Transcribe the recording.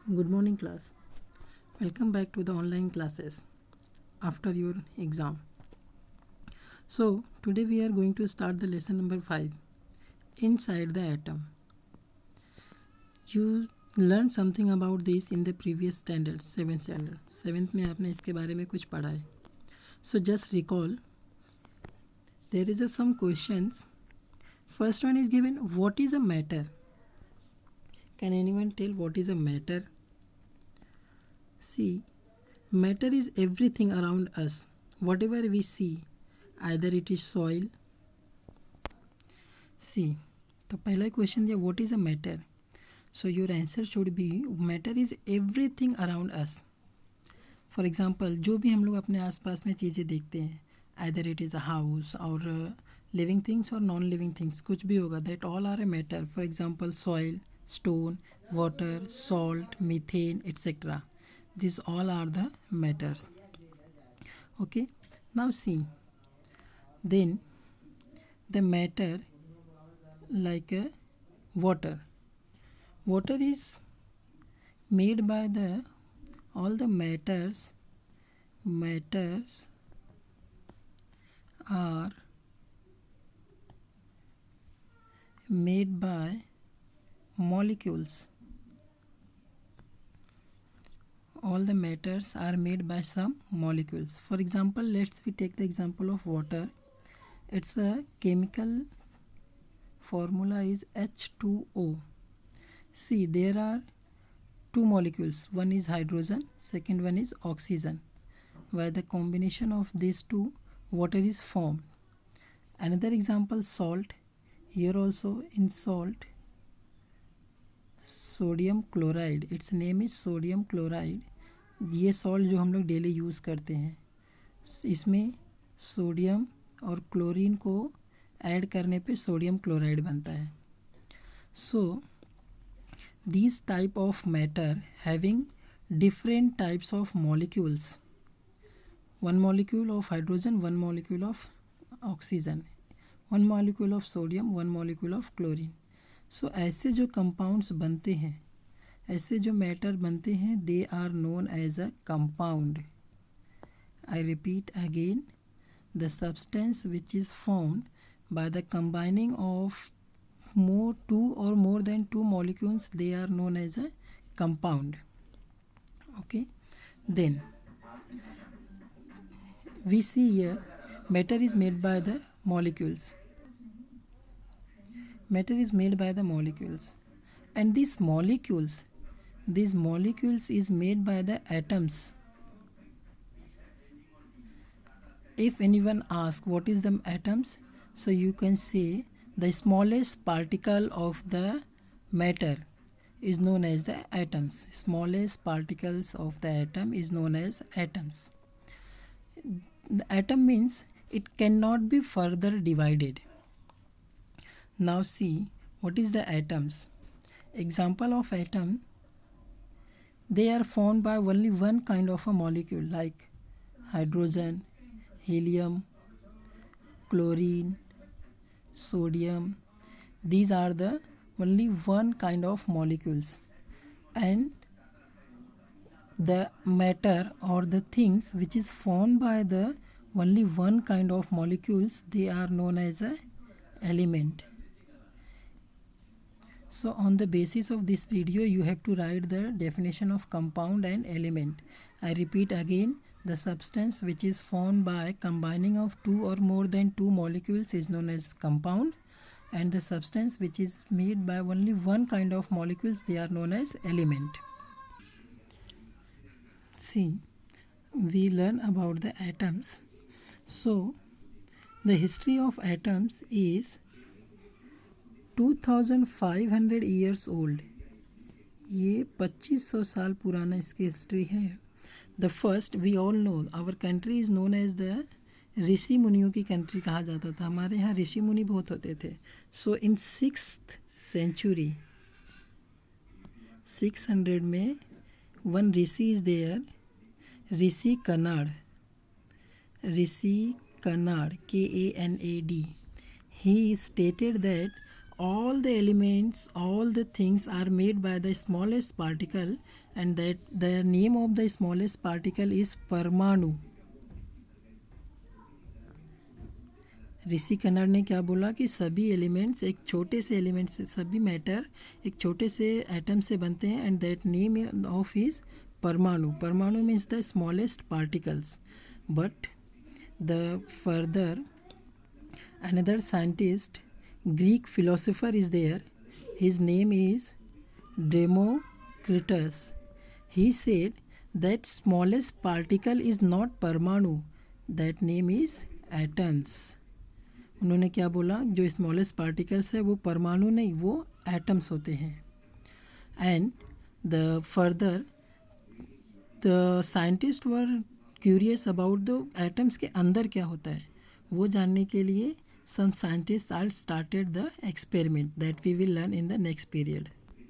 Good morning, class. Welcome back to the online classes after your exam. So, today we are going to start the lesson number 5 Inside the Atom. You learned something about this in the previous standard, 7th standard. 7th में आपने इसके बारे में कुछ पढ़ा है. So, just recall there is some questions. First one is given, what is a matter? Can anyone tell what is a matter? See, matter is everything around us. Whatever we see, either it is soil. See, तो पहला question दिया what is a matter? So your answer should be matter is everything around us. For example, जो भी हम लोग अपने आसपास में चीज़ें देखते हैं, either it is a house और living things or non-living things, कुछ भी होगा, that all are a matter. For example, soil, stone, water, salt, methane, etc. These all are the matters. Okay, now see, then the matter like water is made by the all the matters are made by molecules. All the matters are made by some molecules. For example, let's we take the example of water. Its a chemical formula is H2O. See, there are two molecules. One is hydrogen, second one is oxygen. By the combination of these two, water is formed. Another example, salt. Here also in salt, sodium chloride, it's name is sodium chloride. ये salt जो हम लोग daily use करते हैं, इसमें sodium और chlorine को add करने पे सोडियम क्लोराइड बनता है. सो these type of matter having different types of molecules, one molecule of hydrogen, one molecule of oxygen, one molecule of sodium, one molecule of chlorine. So ऐसे जो compounds बनते हैं, ऐसे जो matter बनते हैं, they are known as a compound. I repeat again, the substance which is formed by the combining of two or more than two molecules, they are known as a compound. Okay, then we see here matter is made by the molecules. Matter is made by the molecules, and these molecules is made by the atoms. If anyone asks what is the atoms, so you can say the smallest particle of the matter is known as the atoms. Smallest particles of the atom is known as atoms. The atom means it cannot be further divided. Now see, what is the atoms? Example of atom, they are formed by only one kind of a molecule like hydrogen, helium, chlorine, sodium. These are the only one kind of molecules, and the matter or the things which is formed by the only one kind of molecules, they are known as a element. So on the basis of this video, you have to write the definition of compound and element. I repeat again, the substance which is formed by combining of two or more than two molecules is known as compound, and the substance which is made by only one kind of molecules, they are known as element. See, we learn about the atoms. So the history of atoms is 2500 years old. ये 2500 साल पुराना इसकी history है. The first, we all know, our country is known as the ऋषि मुनियों की country कहा जाता था. हमारे यहाँ ऋषि मुनि बहुत होते थे. So in 6th century, 600 में one Rishi is there, Rishi canard, Kanad, K-A-N-A-D. He stated that all the elements, all the things are made by the smallest particle, and that the name of the smallest particle is परमाणु. ऋषि कन्नड़ ने क्या बोला कि सभी elements एक छोटे से element से, सभी मैटर एक छोटे से एटम से बनते हैं, and that name of is परमाणु. परमाणु means the smallest particles. But the further another scientist, Greek philosopher is there. His name is Democritus. He said that smallest particle is not परमाणु, that name is atoms. उन्होंने क्या बोला, जो smallest particles है वो परमाणु नहीं, वो एटम्स होते हैं. And the further the scientist were curious about the atoms के अंदर क्या होता है. वो जानने के लिए some scientists are started the experiment that we will learn in the next period.